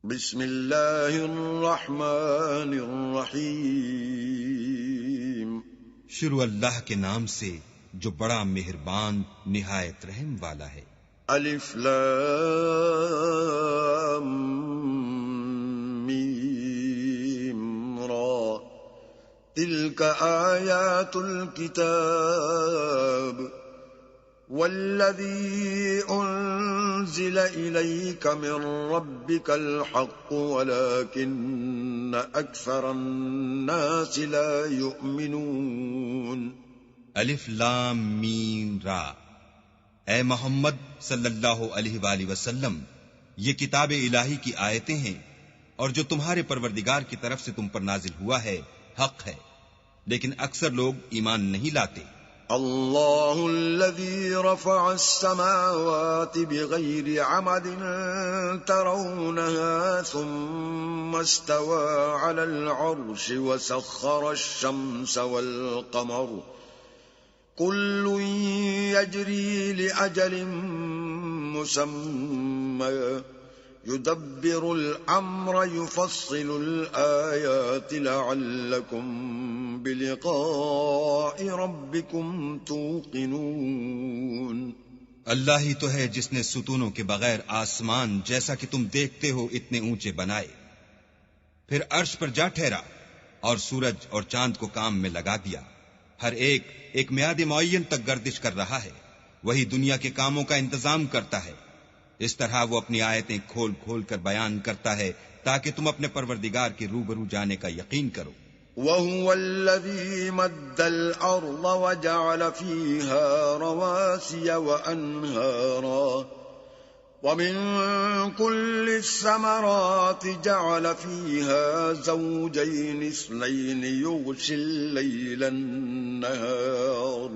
بسم اللہ الرحمن الرحیم۔ شروع اللہ کے نام سے جو بڑا مہربان نہایت رحم والا ہے۔ الف لام میم را تلک آیات الكتاب والذی انزل الیک من ربک الحق ولکن اکثر الناس لا یؤمنون۔ الف لام میم را، اے محمد صلی اللہ علیہ وآلہ وسلم، یہ کتاب الہی کی آیتیں ہیں اور جو تمہارے پروردگار کی طرف سے تم پر نازل ہوا ہے حق ہے، لیکن اکثر لوگ ایمان نہیں لاتے۔ اللہ الذی رفع السماوات بغیر عمد ترونها ثم استوى على العرش وسخر الشمس والقمر كل يجري لأجل مسمى يدبر الأمر يفصل الآيات لعلكم بلقاء ربكم توقنون۔ اللہ ہی تو ہے جس نے ستونوں کے بغیر آسمان جیسا کہ تم دیکھتے ہو اتنے اونچے بنائے، پھر عرش پر جا ٹھہرا اور سورج اور چاند کو کام میں لگا دیا، ہر ایک میعاد معین تک گردش کر رہا ہے، وہی دنیا کے کاموں کا انتظام کرتا ہے۔ اس طرح وہ اپنی آیتیں کھول کھول کر بیان کرتا ہے تاکہ تم اپنے پروردگار کے روبرو جانے کا یقین کرو۔ وَهُوَ الَّذِي مَدَّ الْأَرْضَ وَجَعَلَ فِيهَا رَوَاسِيَ وَأَنْهَارًا وَمِن كُلِّ الثَّمَرَاتِ جَعَلَ فِيهَا زَوْجَيْنِ اثْنَيْنِ يُغْشِي اللَّيْلَ النَّهَارَ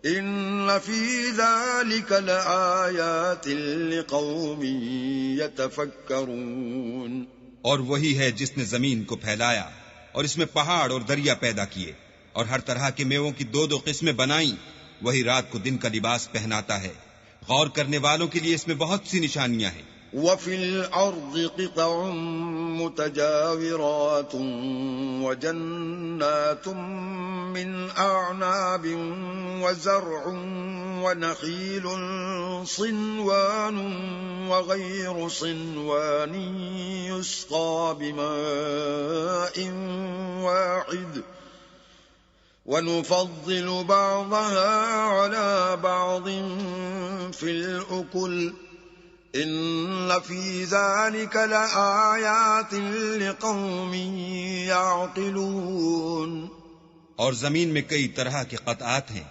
إِنَّ فِي ذَلِكَ لَآيَاتٍ لِقَوْمٍ يَتَفَكَّرُونَ۔ اور وہی ہے جس نے زمین کو پھیلایا اور اس میں پہاڑ اور دریا پیدا کیے اور ہر طرح کے میووں کی دو قسمیں بنائیں، وہی رات کو دن کا لباس پہناتا ہے، غور کرنے والوں کے لیے اس میں بہت سی نشانیاں ہیں۔ وَفِي الْأَرْضِ قِطَعٌ مُتَجَاوِرَاتٌ وَجَنَّاتٌ مِّنْ أَعْنَابٍ وَزَرْعٌ وَنَخِيلٌ صِنْوَانٌ وَغَيْرُ صِنْوَانٍ يُسْقَىٰ بِمَاءٍ وَاحِدٍ وَنُفَضِّلُ بَعْضَهَا عَلَىٰ بَعْضٍ فِي الْأُكُلِ إِنَّ فِي ذَلِكَ لَآيَاتٍ لِقَوْمٍ يَعْقِلُونَ۔ اور زمین میں کئی طرح کے قطعات ہیں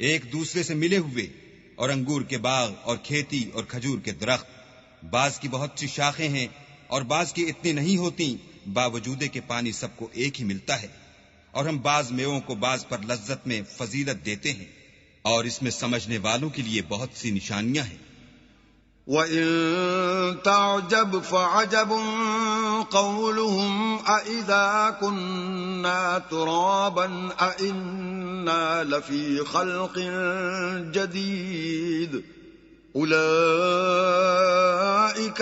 ایک دوسرے سے ملے ہوئے، اور انگور کے باغ اور کھیتی اور کھجور کے درخت، بعض کی بہت سی شاخیں ہیں اور بعض کی اتنی نہیں ہوتی، باوجود کہ پانی سب کو ایک ہی ملتا ہے، اور ہم بعض میووں کو بعض پر لذت میں فضیلت دیتے ہیں، اور اس میں سمجھنے والوں کے لیے بہت سی نشانیاں ہیں۔ وَإِن تَعْجَبْ فَعَجَبٌ قَوْلُهُمْ أَإِذَا كُنَّا تُرَابًا أَإِنَّا لَفِي خَلْقٍ جَدِيدٍ أُولَئِكَ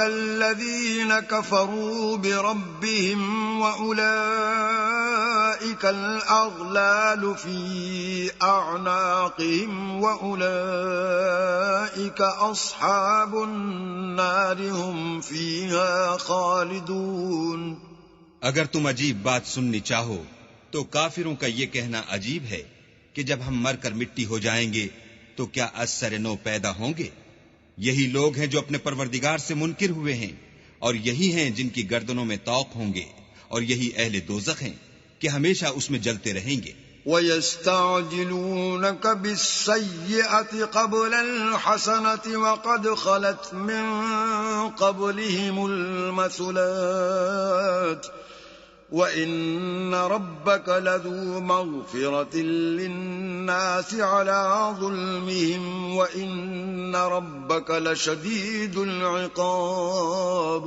الَّذِينَ كَفَرُوا بِرَبِّهِمْ وَأُولَئِكَ الْأَغْلَالُ فِي أَعْنَاقِهِمْ وَأُولَئِكَ أَصْحَابُ النَّارِ هُمْ فِيهَا خَالِدُونَ۔ اگر تم عجیب بات سننی چاہو تو کافروں کا یہ کہنا عجیب ہے کہ جب ہم مر کر مٹی ہو جائیں گے تو کیا از سر نو پیدا ہوں گے؟ یہی لوگ ہیں جو اپنے پروردگار سے منکر ہوئے ہیں، اور یہی ہیں جن کی گردنوں میں طوق ہوں گے، اور یہی اہل دوزخ ہیں کہ ہمیشہ اس میں جلتے رہیں گے۔ وَيَسْتَعْجِلُونَكَ بِالسَّيِّئَةِ قَبْلَ الْحَسَنَةِ وَقَدْ خَلَتْ مِن قَبْلِهِمُ الْمَثُلَاتُ وَإِنَّ رَبَّكَ لَذُو مَغْفِرَةٍ لِلنَّاسِ عَلَىٰ ظُلْمِهِمْ وَإِنَّ رَبَّكَ لَشَدِيدُ الْعِقَابِ۔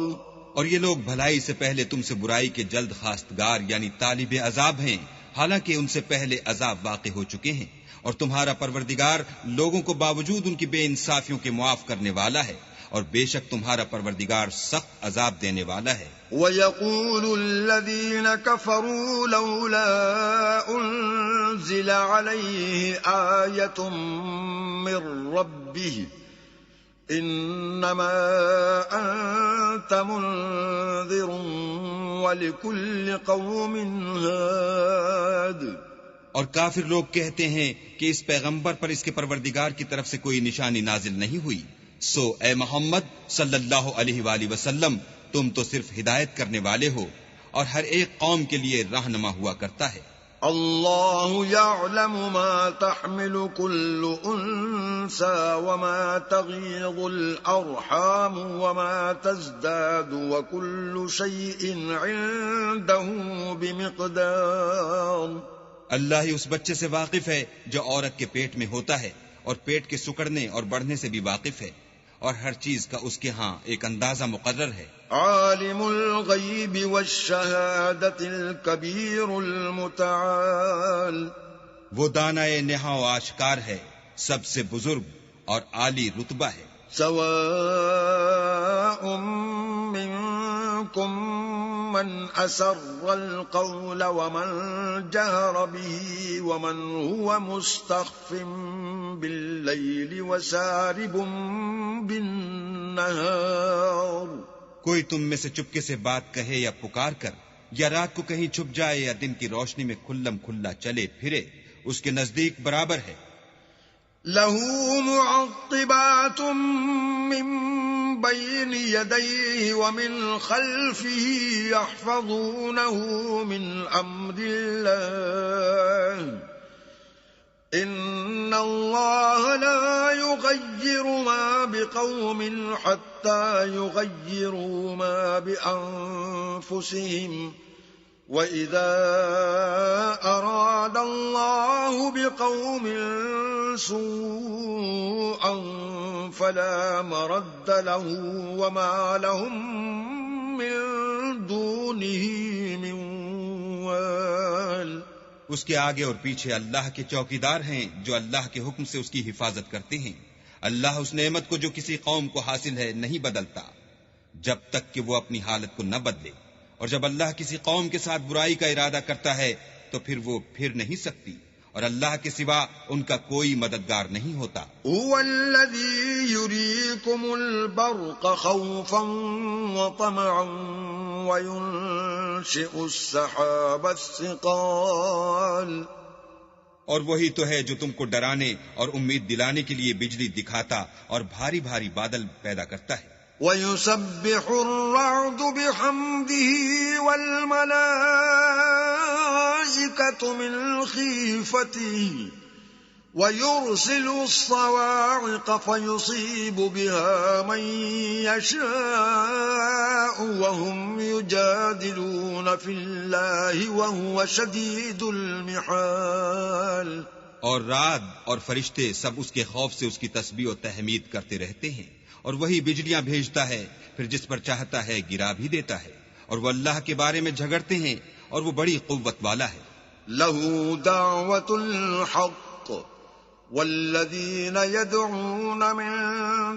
اور یہ لوگ بھلائی سے پہلے تم سے برائی کے جلد خواستگار یعنی طالب عذاب ہیں، حالانکہ ان سے پہلے عذاب واقع ہو چکے ہیں، اور تمہارا پروردگار لوگوں کو باوجود ان کی بے انصافیوں کے معاف کرنے والا ہے، اور بے شک تمہارا پروردگار سخت عذاب دینے والا ہے۔ وَيَقُولُ الَّذِينَ كَفَرُوا لَوْلَا أُنزِلَ عَلَيْهِ آيَةٌ مِّن رَّبِّهِ إِنَّمَا أَنتَ مُنذِرٌ وَلِكُلِّ قَوْمٍ هَادٍ۔ اور کافر لوگ کہتے ہیں کہ اس پیغمبر پر اس کے پروردگار کی طرف سے کوئی نشانی نازل نہیں ہوئی، سو اے محمد صلی اللہ علیہ وآلہ وسلم تم تو صرف ہدایت کرنے والے ہو اور ہر ایک قوم کے لیے رہنما ہوا کرتا ہے۔ اللہ یعلم ما تحمل كل انثى وما تغیض الارحام وما تزداد وكل شيء عنده بمقدار۔ اللہ ہی اس بچے سے واقف ہے جو عورت کے پیٹ میں ہوتا ہے، اور پیٹ کے سکڑنے اور بڑھنے سے بھی واقف ہے، اور ہر چیز کا اس کے ہاں ایک اندازہ مقرر ہے۔ عالم الغیب والشہادۃ الکبیر المتعال، وہ دانائے نہا و آشکار ہے، سب سے بزرگ اور عالی رتبہ ہے۔ سواء منکم من اسر القول ومن جهر به ومن هو مستخف باللیل وسارب بالنهار۔ کوئی تم میں سے چپکے سے بات کہے یا پکار کر، یا رات کو کہیں چھپ جائے یا دن کی روشنی میں کھلم کھلا چلے پھرے، اس کے نزدیک برابر ہے۔ له معقبات من بين يديه ومن خلفه يحفظونه من أمر الله إن الله لا يغير ما بقوم حتى يغيروا ما بأنفسهم وَإِذَا أَرَادَ اللَّهُ بِقَوْمٍ سُوءًا فَلَا مَرَدَّ لَهُ وَمَا لَهُم مِّن دُونِهِ مِن وَالٍ۔ اس کے آگے اور پیچھے اللہ کے چوکیدار ہیں جو اللہ کے حکم سے اس کی حفاظت کرتے ہیں۔ اللہ اس نعمت کو جو کسی قوم کو حاصل ہے نہیں بدلتا جب تک کہ وہ اپنی حالت کو نہ بدلے، اور جب اللہ کسی قوم کے ساتھ برائی کا ارادہ کرتا ہے تو پھر وہ پھر نہیں سکتی، اور اللہ کے سوا ان کا کوئی مددگار نہیں ہوتا۔ هو الذي يريكم البرق خوفا وطمعا وينشئ السحاب الثقال۔ اور وہی تو ہے جو تم کو ڈرانے اور امید دلانے کے لیے بجلی دکھاتا اور بھاری بھاری بادل پیدا کرتا ہے۔ وَيُسَبِّحُ الرَّعْدُ بِحَمْدِهِ وَالْمَلَائِكَةُ مِنْ خِيفَتِهِ وَيُرْسِلُ الصَّوَاعِقَ فَيُصِيبُ بِهَا مَن يَشَاءُ وَهُمْ يُجَادِلُونَ فِي اللَّهِ وَهُوَ شَدِيدُ الْمِحَالِ۔ اور رعد اور فرشتے سب اس کے خوف سے اس کی تسبیح و تحمید کرتے رہتے ہیں، اور وہی بجلیاں بھیجتا ہے، پھر جس پر چاہتا ہے گرا بھی دیتا ہے، اور وہ اللہ کے بارے میں جھگڑتے ہیں اور وہ بڑی قوت والا ہے۔ لَهُ دَعْوَةُ الْحَقِّ وَالَّذِينَ يَدْعُونَ مِن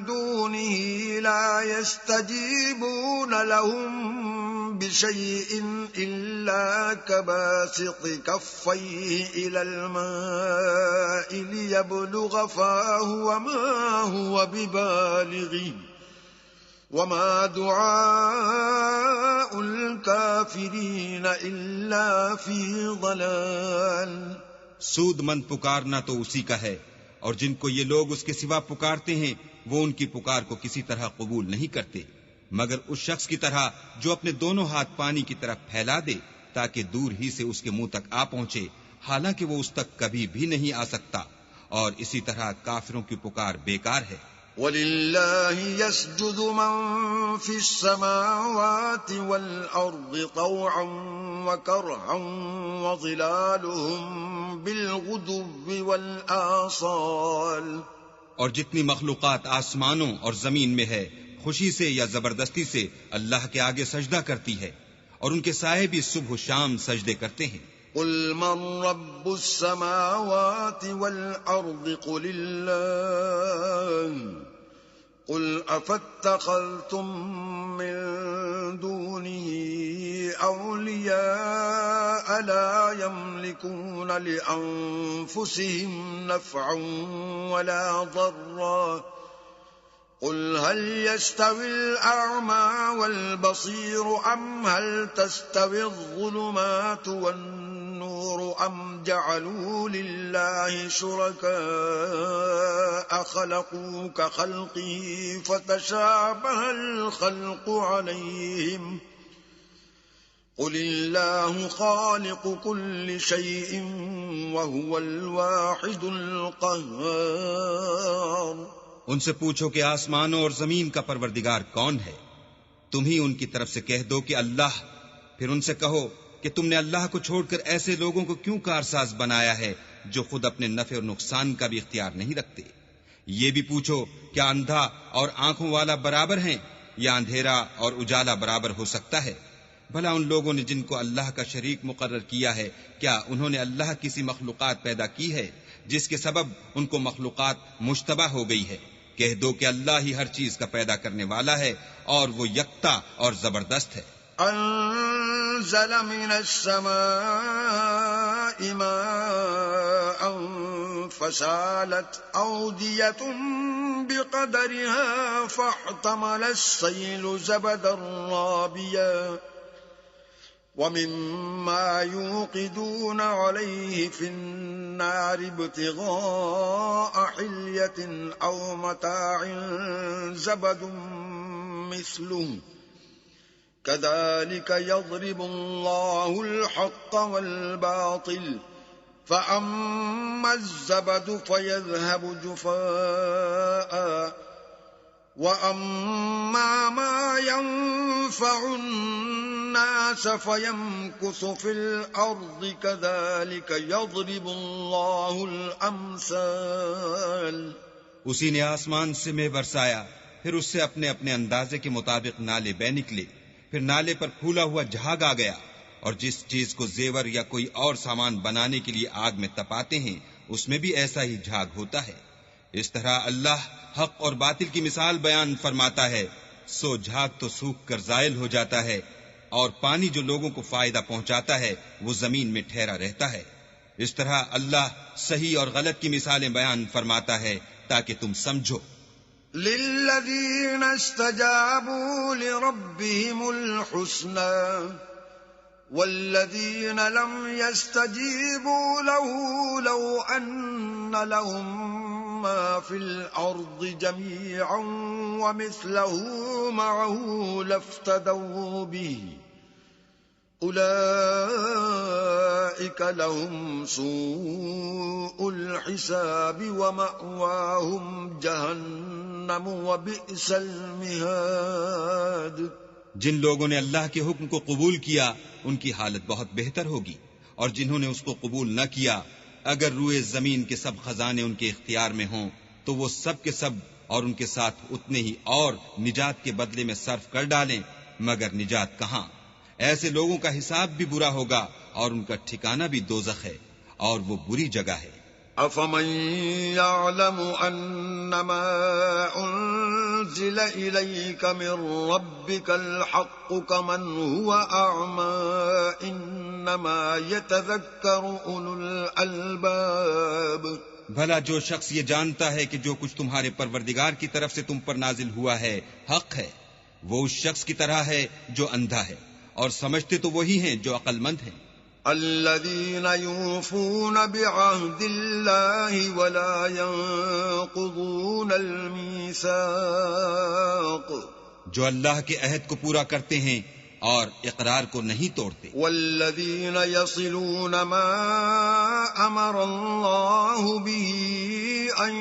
دُونِهِ لَا يَسْتَجِيبُونَ لَهُم بِشَيْءٍ إِلَّا كَبَاسِطِ كَفَّيْهِ إِلَى الْمَاءِ لِيَبْلُغَ فَاهُ وَمَا هُوَ بِبَالِغِهِ وَمَا دُعَاءُ الْكَافِرِينَ إِلَّا فِي ضَلَالٍ۔ سود مند پکارنا تو اسی کا ہے، اور جن کو یہ لوگ اس کے سوا پکارتے ہیں وہ ان کی پکار کو کسی طرح قبول نہیں کرتے، مگر اس شخص کی طرح جو اپنے دونوں ہاتھ پانی کی طرف پھیلا دے تاکہ دور ہی سے اس کے منہ تک آ پہنچے، حالانکہ وہ اس تک کبھی بھی نہیں آ سکتا، اور اسی طرح کافروں کی پکار بیکار ہے۔ وَلِلَّهِ يَسْجُدُ مَن فِي السَّمَاوَاتِ وَالْأَرْضِ طَوْعًا وَكَرْهًا وَظِلَالُهُم بِالْغُدُوِّ وَالْآصَالِ۔ اور جتنی مخلوقات آسمانوں اور زمین میں ہے خوشی سے یا زبردستی سے اللہ کے آگے سجدہ کرتی ہے، اور ان کے سائے بھی صبح و شام سجدے کرتے ہیں۔ قُلْ مَن رَّبُّ السَّمَاوَاتِ وَالْأَرْضِ قُلِ اللَّهُ قل أفاتخذتم من دونه أولياء لا يملكون لأنفسهم نفعا ولا ضرا قل هل يستوي الأعمى والبصير أم هل تستوي الظلمات والنور أم جعلوا لله شركاء خلقوا كخلقه فتشابه الخلق عليهم قل الله خالق كل شيء وهو الواحد القهار۔ ان سے پوچھو کہ آسمانوں اور زمین کا پروردگار کون ہے؟ تم ہی ان کی طرف سے کہہ دو کہ اللہ۔ پھر ان سے کہو کہ تم نے اللہ کو چھوڑ کر ایسے لوگوں کو کیوں کارساز بنایا ہے جو خود اپنے نفع اور نقصان کا بھی اختیار نہیں رکھتے؟ یہ بھی پوچھو کیا اندھا اور آنکھوں والا برابر ہیں یا اندھیرا اور اجالا برابر ہو سکتا ہے؟ بھلا ان لوگوں نے جن کو اللہ کا شریک مقرر کیا ہے، کیا انہوں نے اللہ کسی مخلوقات پیدا کی ہے جس کے سبب ان کو مخلوقات مشتبہ ہو گئی ہے؟ کہہ دو کہ اللہ ہی ہر چیز کا پیدا کرنے والا ہے اور وہ یکتا اور زبردست ہے۔ انزل من السماء ماء فسالت أودية بقدرها فاحتمل السيل زبدا رابيا ومما يوقدون عليه في النار ابتغاء حلية أو متاع زبد مثله كذلك يضرب الله الحق والباطل فأما الزبد فيذهب جفاء وأما ما ينفع الناس فيمكث في الأرض كذلك يضرب الله الأمثال۔ اسی نے آسمان سے مے برسایا، پھر اس سے اپنے اپنے اندازے کے مطابق نالے بہ نکلے، پھر نالے پر پھولا ہوا جھاگ آ گیا، اور جس چیز کو زیور یا کوئی اور سامان بنانے کے لیے آگ میں تپاتے ہیں اس میں بھی ایسا ہی جھاگ ہوتا ہے۔ اس طرح اللہ حق اور باطل کی مثال بیان فرماتا ہے، سو جھاگ تو سوکھ کر زائل ہو جاتا ہے، اور پانی جو لوگوں کو فائدہ پہنچاتا ہے وہ زمین میں ٹھہرا رہتا ہے۔ اس طرح اللہ صحیح اور غلط کی مثالیں بیان فرماتا ہے تاکہ تم سمجھو۔ للذین استجابوا لربهم الحسنى والذین لم يستجیبوا له لو ان لهم ما في الأرض جميعا ومثله معه لافتدوا به أولئك لهم سوء الحساب ومأواهم جهنم وبئس المهاد۔ جن لوگوں نے اللہ کے حکم کو قبول کیا ان کی حالت بہت بہتر ہوگی، اور جنہوں نے اس کو قبول نہ کیا اگر روئے زمین کے سب خزانے ان کے اختیار میں ہوں تو وہ سب کے سب اور ان کے ساتھ اتنے ہی اور نجات کے بدلے میں صرف کر ڈالیں، مگر نجات کہاں؟ ایسے لوگوں کا حساب بھی برا ہوگا اور ان کا ٹھکانہ بھی دوزخ ہے، اور وہ بری جگہ ہے۔ أَفَمَن يَعْلَمُ أَنَّمَا أُنزِلَ إِلَيْكَ مِن رَّبِّكَ الْحَقُّ كَمَنْ هُوَ أَعْمَىٰ إِنَّمَا يَتَذَكَّرُ أُولُو الْأَلْبَابِ۔ بھلا جو شخص یہ جانتا ہے کہ جو کچھ تمہارے پروردگار کی طرف سے تم پر نازل ہوا ہے حق ہے، وہ اس شخص کی طرح ہے جو اندھا ہے، اور سمجھتے تو وہی ہیں جو عقل مند ہیں۔ الذين يوفون بعهد الله ولا ينقضون الميثاق، جو اللہ کے عہد کو پورا کرتے ہیں اور اقرار کو نہیں توڑتے۔ والذين يصلون ما أمر الله به أن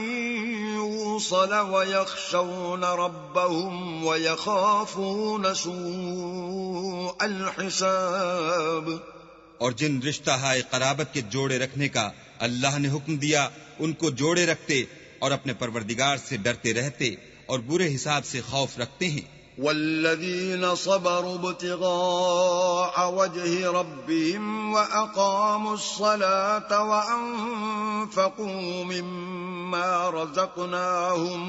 يوصل ويخشون ربهم ويخافون سوء الحساب، اور جن رشتہ ہائے قرابت کے جوڑے رکھنے کا اللہ نے حکم دیا ان کو جوڑے رکھتے اور اپنے پروردگار سے ڈرتے رہتے اور برے حساب سے خوف رکھتے ہیں۔ والذین صبروا ابتغاء وجه ربهم وأقاموا الصلاة وأنفقوا مما رزقناهم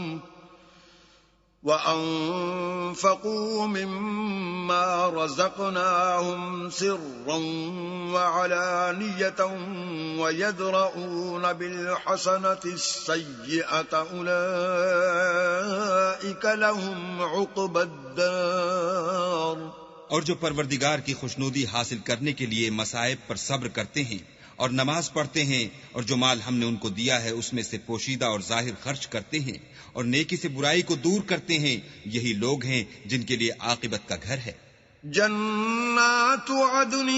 وأنفقوا مما رزقناهم سرا وعلانية ويدرؤون بالحسنة السيئة أولئك لهم عقبى الدار. اور جو پروردگار کی خوشنودی حاصل کرنے کے لیے مصائب پر صبر کرتے ہیں اور نماز پڑھتے ہیں اور جو مال ہم نے ان کو دیا ہے اس میں سے پوشیدہ اور ظاہر خرچ کرتے ہیں اور نیکی سے برائی کو دور کرتے ہیں، یہی لوگ ہیں جن کے لیے عاقبت کا گھر ہے. جنات عدن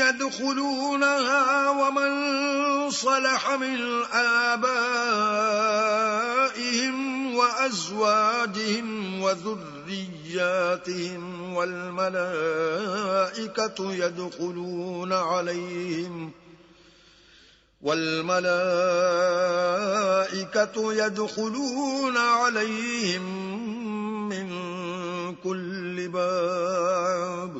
يدخلونها ومن صلح من آبائهم وأزواجهم وذرياتهم والملائكة يدخلون عليهم من كل باب.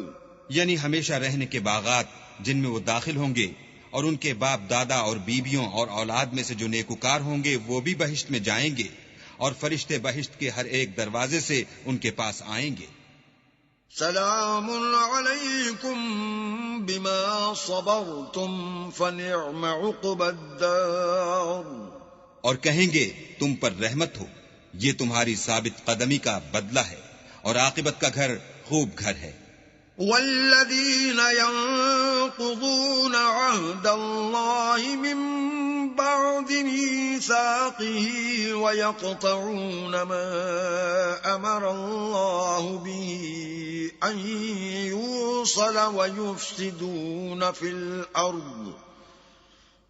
یعنی ہمیشہ رہنے کے باغات جن میں وہ داخل ہوں گے، اور ان کے باپ دادا اور بیویوں اور اولاد میں سے جو نیکوکار ہوں گے وہ بھی بہشت میں جائیں گے، اور فرشتے بہشت کے ہر ایک دروازے سے ان کے پاس آئیں گے. سلام علیکم بما صبرتم فنعم عقبى الدار. اور کہیں گے تم پر رحمت ہو، یہ تمہاری ثابت قدمی کا بدلہ ہے، اور عاقبت کا گھر خوب گھر ہے. والذین ينقضون عهد الله من بعد ميثاقه ويقطعون ما أمر الله به أن يوصل ويفسدون في الأرض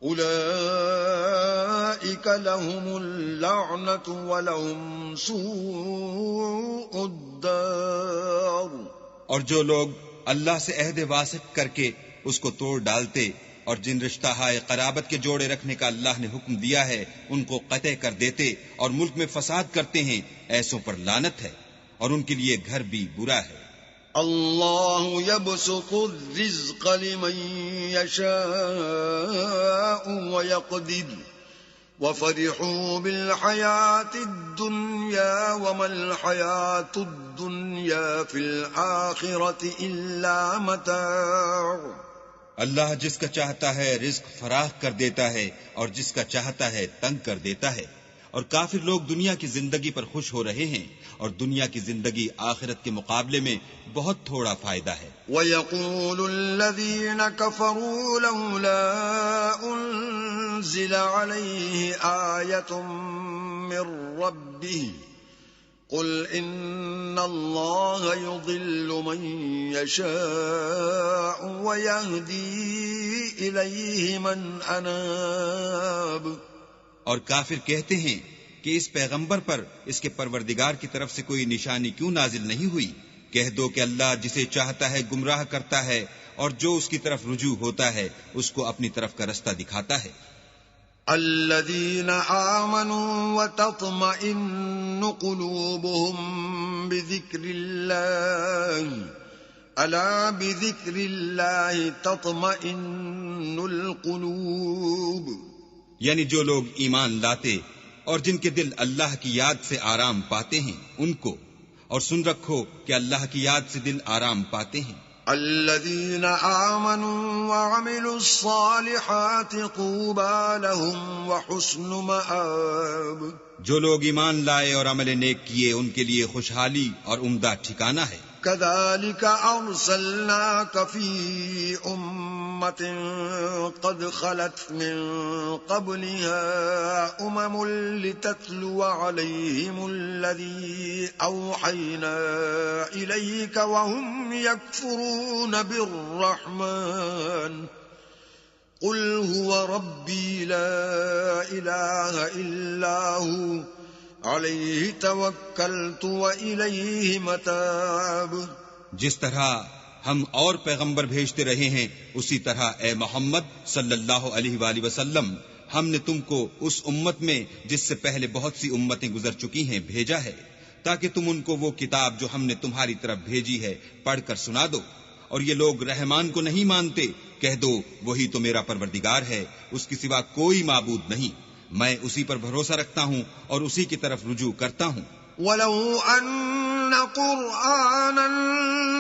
أولئك لهم اللعنة ولهم سوء الدار. اور جو لوگ اللہ سے عہد واثق کر کے اس کو توڑ ڈالتے اور جن رشتہ ہائے قرابت کے جوڑے رکھنے کا اللہ نے حکم دیا ہے ان کو قطع کر دیتے اور ملک میں فساد کرتے ہیں، ایسوں پر لعنت ہے اور ان کے لیے گھر بھی برا ہے. اللہ يبسط الرزق لمن يشاء ويقدر وفرحوا بالحياة الدنيا وما الحياة الدنيا في الآخرة إلا متاع. اللہ جس کا چاہتا ہے رزق فراخ کر دیتا ہے اور جس کا چاہتا ہے تنگ کر دیتا ہے، اور کافر لوگ دنیا کی زندگی پر خوش ہو رہے ہیں اور دنیا کی زندگی آخرت کے مقابلے میں بہت تھوڑا فائدہ ہے. وَيَقُولُ الَّذِينَ كَفَرُوا لَوْلَا أُنزِلَ عَلَيْهِ آيَةٌ مِّن رَّبِّهِ قُلْ إِنَّ اللَّهَ يُضِلُّ مَن يَشَاءُ وَيَهْدِي إِلَيْهِ مَنْ أَنَابَ. اور کافر کہتے ہیں کہ اس پیغمبر پر اس کے پروردگار کی طرف سے کوئی نشانی کیوں نازل نہیں ہوئی؟ کہہ دو کہ اللہ جسے چاہتا ہے گمراہ کرتا ہے اور جو اس کی طرف رجوع ہوتا ہے اس کو اپنی طرف کا رستہ دکھاتا ہے. الذين آمنوا وتطمئن قلوبهم بذكر الله ألا بذكر الله تطمئن القلوب. یعنی جو لوگ ایمان لاتے اور جن کے دل اللہ کی یاد سے آرام پاتے ہیں ان کو، اور سن رکھو کہ اللہ کی یاد سے دل آرام پاتے ہیں. الذين آمنوا وعملوا الصالحات طوبى لهم وحسن مآب. جو لوگ ایمان لائے اور عمل نیک کیے ان کے لیے خوشحالی اور عمدہ ٹھکانہ ہے. كذلك أرسلناك في أمة قد خلت من قبلها لتتلو عليهم الذي أوحينا إليك وهم يكفرون بالرحمن قل هو ربي لا إله إلا هو علیہ توکلت وإلیہ متاب. جس طرح ہم اور پیغمبر بھیجتے رہے ہیں اسی طرح اے محمد صلی اللہ علیہ وآلہ وسلم ہم نے تم کو اس امت میں جس سے پہلے بہت سی امتیں گزر چکی ہیں بھیجا ہے تاکہ تم ان کو وہ کتاب جو ہم نے تمہاری طرف بھیجی ہے پڑھ کر سنا دو. اور یہ لوگ رحمان کو نہیں مانتے، کہہ دو وہی تو میرا پروردگار ہے، اس کی سوا کوئی معبود نہیں، میں اسی پر بھروسہ رکھتا ہوں اور اسی کی طرف رجوع کرتا ہوں. ولو أن قرآنا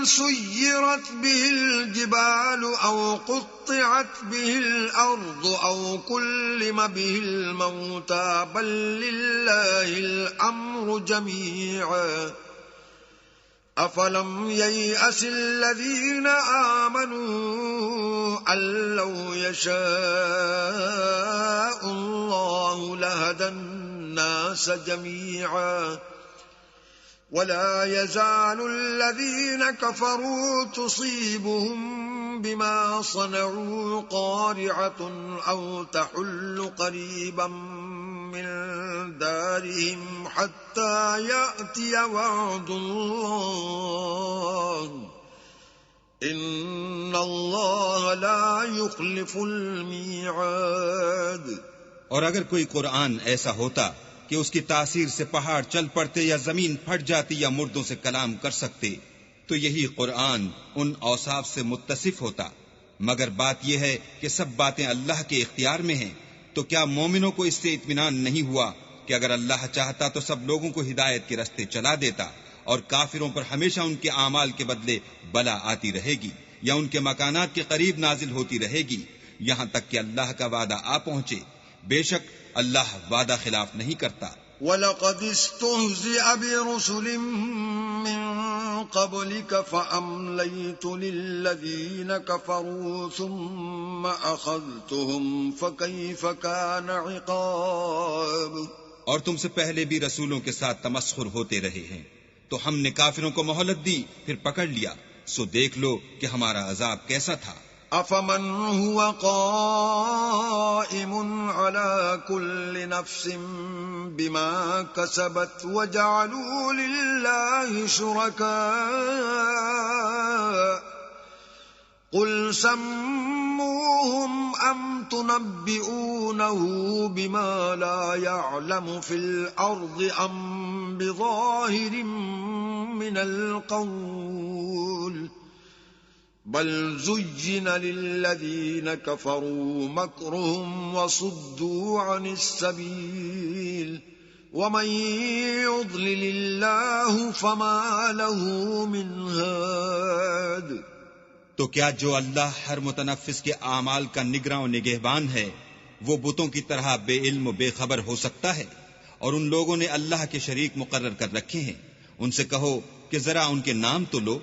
سيرت به الجبال أو قطعت به الأرض أو كلم به الموتى بل لله الأمر جميعا أفلم ييأس الذين آمنوا أن لو يشاء الله لهدى الناس جميعا ولا يزال الذين كفروا تصيبهم بما صنعوا قارعة أو تحل قريبا من دارهم حتى يأتي وعد الله إن الله لا يخلف الميعاد. اور اگر کوئی قرآن ایسا ہوتا کہ اس کی تاثیر سے پہاڑ چل پڑتے یا زمین پھٹ جاتی یا مردوں سے کلام کر سکتے تو یہی قرآن ان اوصاف سے متصف ہوتا، مگر بات یہ ہے کہ سب باتیں اللہ کے اختیار میں ہیں. تو کیا مومنوں کو اس سے اطمینان نہیں ہوا کہ اگر اللہ چاہتا تو سب لوگوں کو ہدایت کے راستے چلا دیتا، اور کافروں پر ہمیشہ ان کے اعمال کے بدلے بلا آتی رہے گی یا ان کے مکانات کے قریب نازل ہوتی رہے گی یہاں تک کہ اللہ کا وعدہ آ پہنچے. بے شک اللہ وعدہ خلاف نہیں کرتا. وَلَقَدِ اسْتُهْزِئَ بِرُسُلٍ مِّن قَبْلِكَ فَأَمْلَيْتُ لِلَّذِينَ كَفَرُوا ثُمَّ أَخَذْتُهُمْ فَكَيْفَ كَانَ عِقَابِ. اور تم سے پہلے بھی رسولوں کے ساتھ تمسخر ہوتے رہے ہیں تو ہم نے کافروں کو مہلت دی پھر پکڑ لیا، سو دیکھ لو کہ ہمارا عذاب کیسا تھا. أَفَمَنْ هُوَ قَائِمٌ عَلَى كُلِّ نَفْسٍ بِمَا كَسَبَتْ وَجَعَلُوا لِلَّهِ شُرَكَاءَ قُلْ سَمُّوهُمْ أَمْ تُنَبِّئُونَهُ بِمَا لَا يَعْلَمُ فِي الْأَرْضِ أَمْ بِظَاهِرٍ مِّنَ الْقَوْلِ بل زين للذين كفروا مكرهم وصدوا عن السبيل ومن يضلل الله فما له من هاد. تو کیا جو اللہ ہر متنفس کے اعمال کا نگراں و نگہبان ہے وہ بتوں کی طرح بے علم و بے خبر ہو سکتا ہے؟ اور ان لوگوں نے اللہ کے شریک مقرر کر رکھے ہیں. ان سے کہو کہ ذرا ان کے نام تو لو.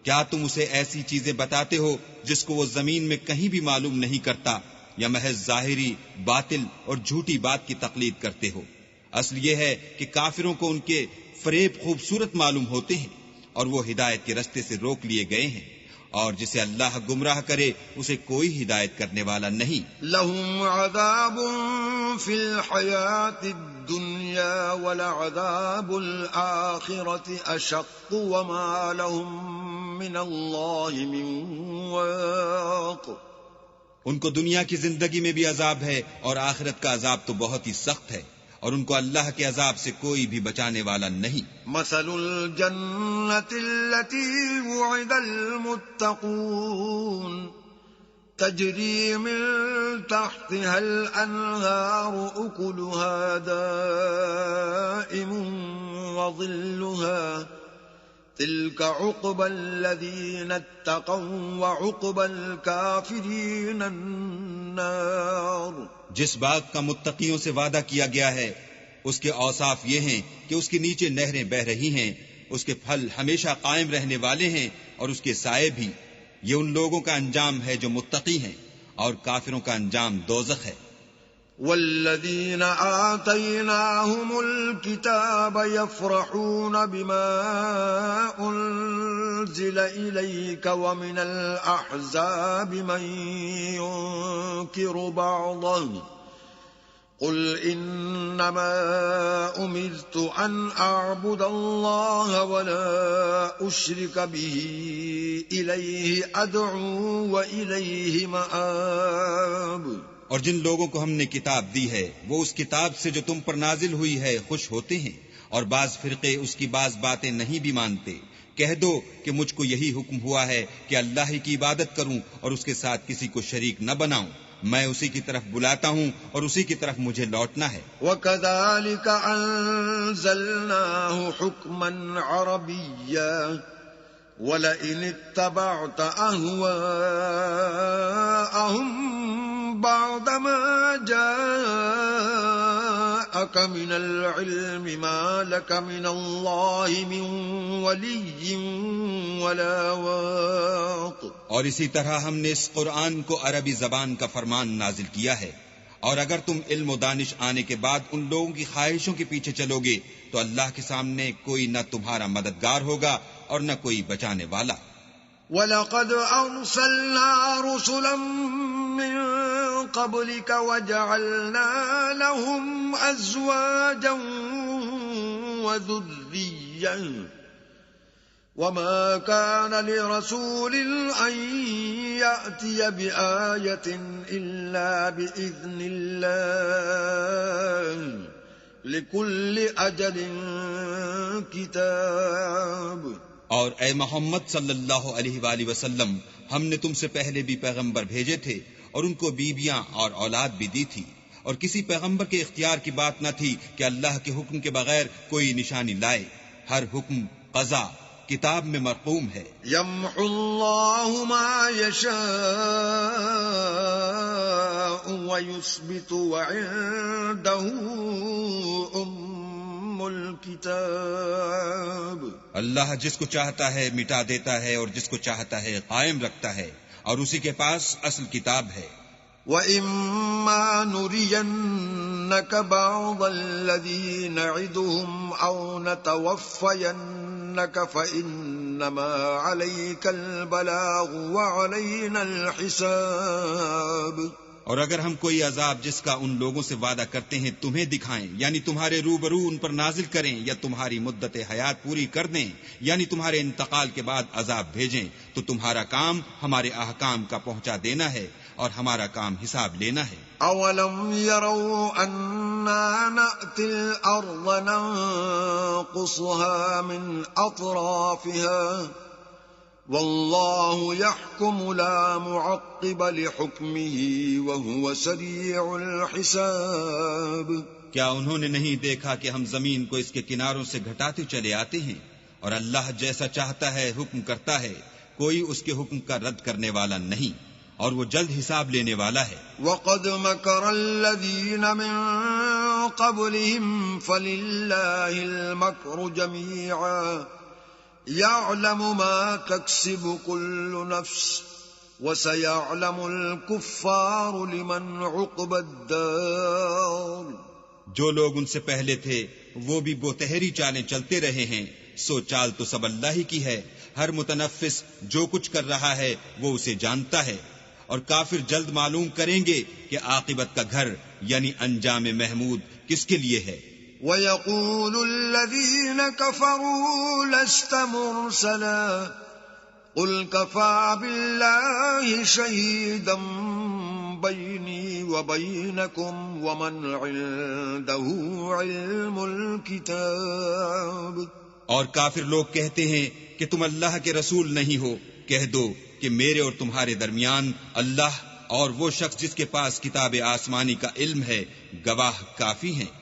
کیا تم اسے ایسی چیزیں بتاتے ہو جس کو وہ زمین میں کہیں بھی معلوم نہیں کرتا، یا محض ظاہری باطل اور جھوٹی بات کی تقلید کرتے ہو؟ اصل یہ ہے کہ کافروں کو ان کے فریب خوبصورت معلوم ہوتے ہیں اور وہ ہدایت کے رستے سے روک لیے گئے ہیں، اور جسے اللہ گمراہ کرے اسے کوئی ہدایت کرنے والا نہیں. لهم عذاب في الحياة الدنيا ولعذاب الآخرة أشق وما لهم من الله من واق. ان کو دنیا کی زندگی میں بھی عذاب ہے اور آخرت کا عذاب تو بہت ہی سخت ہے، اور ان کو اللہ کے عذاب سے کوئی بھی بچانے والا نہیں. مثل الجنة التي وعد المتقون تجري من تحتها الأنهار أكلها دائم وظلها تلك عقبى الذين اتقوا وعقبى الكافرين النار. جس باغ کا متقیوں سے وعدہ کیا گیا ہے اس کے اوصاف یہ ہیں کہ اس کے نیچے نہریں بہ رہی ہیں، اس کے پھل ہمیشہ قائم رہنے والے ہیں اور اس کے سائے بھی. یہ ان لوگوں کا انجام ہے جو متقی ہیں، اور کافروں کا انجام دوزخ ہے. والذين آتيناهم الكتاب يفرحون بما أنزل إليك ومن الأحزاب من ينكر بعضه قل إنما أمرت أن أعبد الله ولا أشرك به إليه أدعو وإليه مآب. اور جن لوگوں کو ہم نے کتاب دی ہے وہ اس کتاب سے جو تم پر نازل ہوئی ہے خوش ہوتے ہیں، اور بعض فرقے اس کی بعض باتیں نہیں بھی مانتے. کہہ دو کہ مجھ کو یہی حکم ہوا ہے کہ اللہ ہی کی عبادت کروں اور اس کے ساتھ کسی کو شریک نہ بناؤں، میں اسی کی طرف بلاتا ہوں اور اسی کی طرف مجھے لوٹنا ہے. وَكَذَلِكَ أَنزَلْنَاهُ حُكْمًا عَرَبِيًّا وَلَئِنِ اتَّبَعْتَ أَهْوَاءَهُمْ بَعْدَمَا جَاءَكَ مِنَ الْعِلْمِ مَا لَكَ مِنَ اللَّهِ مِنْ وَلِيٍّ وَلَا وَاقٍ. اور اسی طرح ہم نے اس قرآن کو عربی زبان کا فرمان نازل کیا ہے، اور اگر تم علم و دانش آنے کے بعد ان لوگوں کی خواہشوں کے پیچھے چلو گے تو اللہ کے سامنے کوئی نہ تمہارا مددگار ہوگا اور نہ کوئی بچانے والا. وَلَقَدْ أَرْسَلْنَا رُسُلًا مِّن قَبْلِكَ وَجَعَلْنَا لَهُمْ أَزْوَاجًا وَذُرِّيَّةً وَمَا كَانَ لِرَسُولٍ أَن يَأْتِيَ بِآيَةٍ إِلَّا بِإِذْنِ اللَّهِ لِكُلِّ أَجَلٍ كِتَابٌ. اور اے محمد صلی اللہ علیہ وآلہ وسلم، ہم نے تم سے پہلے بھی پیغمبر بھیجے تھے اور ان کو بیویاں اور اولاد بھی دی تھی، اور کسی پیغمبر کے اختیار کی بات نہ تھی کہ اللہ کے حکم کے بغیر کوئی نشانی لائے. ہر حکم قضا کتاب میں مرقوم ہے. يَمْحُو اللَّهُ مَا يَشَاءُ وَيُثْبِتُ وَعِندَهُ الكتاب. اللہ جس کو چاہتا ہے مٹا دیتا ہے اور جس کو چاہتا ہے قائم رکھتا ہے، اور اسی کے پاس اصل کتاب ہے. وَإِمَّا نُرِيَنَّكَ بَعْضَ الَّذِي نَعِدُهُمْ أَوْ نَتَوَفَّيَنَّكَ فَإِنَّمَا عَلَيْكَ الْبَلَاغُ وَعَلَيْنَا الْحِسَابُ. اور اگر ہم کوئی عذاب جس کا ان لوگوں سے وعدہ کرتے ہیں تمہیں دکھائیں، یعنی تمہارے روبرو ان پر نازل کریں، یا تمہاری مدت حیات پوری کر دیں، یعنی تمہارے انتقال کے بعد عذاب بھیجیں، تو تمہارا کام ہمارے احکام کا پہنچا دینا ہے اور ہمارا کام حساب لینا ہے. اولم يروا انا نأتي الارض ننقصها من اطرافها والله يحكم لا معقب لحكمه وهو سريع الحساب. کیا انہوں نے نہیں دیکھا کہ ہم زمین کو اس کے کناروں سے گھٹاتے چلے آتے ہیں، اور اللہ جیسا چاہتا ہے حکم کرتا ہے، کوئی اس کے حکم کا رد کرنے والا نہیں، اور وہ جلد حساب لینے والا ہے. وَقَدْ مَكَرَ الَّذِينَ مِن قَبْلِهِمْ فَلِلَّهِ الْمَكْرُ جَمِيعًا يَعْلَمُ مَا تَكْسِبُ كُلُّ نَفْسٍ وَسَيَعْلَمُ الْكُفَّارُ لِمَنْ عُقْبَى الدَّارِ. جو لوگ ان سے پہلے تھے وہ بھی بوتہری چالیں چلتے رہے ہیں، سو چال تو سب اللہ ہی کی ہے. ہر متنفس جو کچھ کر رہا ہے وہ اسے جانتا ہے، اور کافر جلد معلوم کریں گے کہ عاقبت کا گھر یعنی انجام محمود کس کے لیے ہے. وَيَقُولُ الَّذِينَ كَفَرُوا لَسْتَ مُرْسَلًا قُلْ كَفَى بِاللَّهِ شَهِيدًا بَيْنِي وَبَيْنَكُمْ وَمَنْ عِندَهُ عِلْمُ الْكِتَابِ. اور کافر لوگ کہتے ہیں کہ تم اللہ کے رسول نہیں ہو. کہہ دو کہ میرے اور تمہارے درمیان اللہ اور وہ شخص جس کے پاس کتاب آسمانی کا علم ہے گواہ کافی ہیں.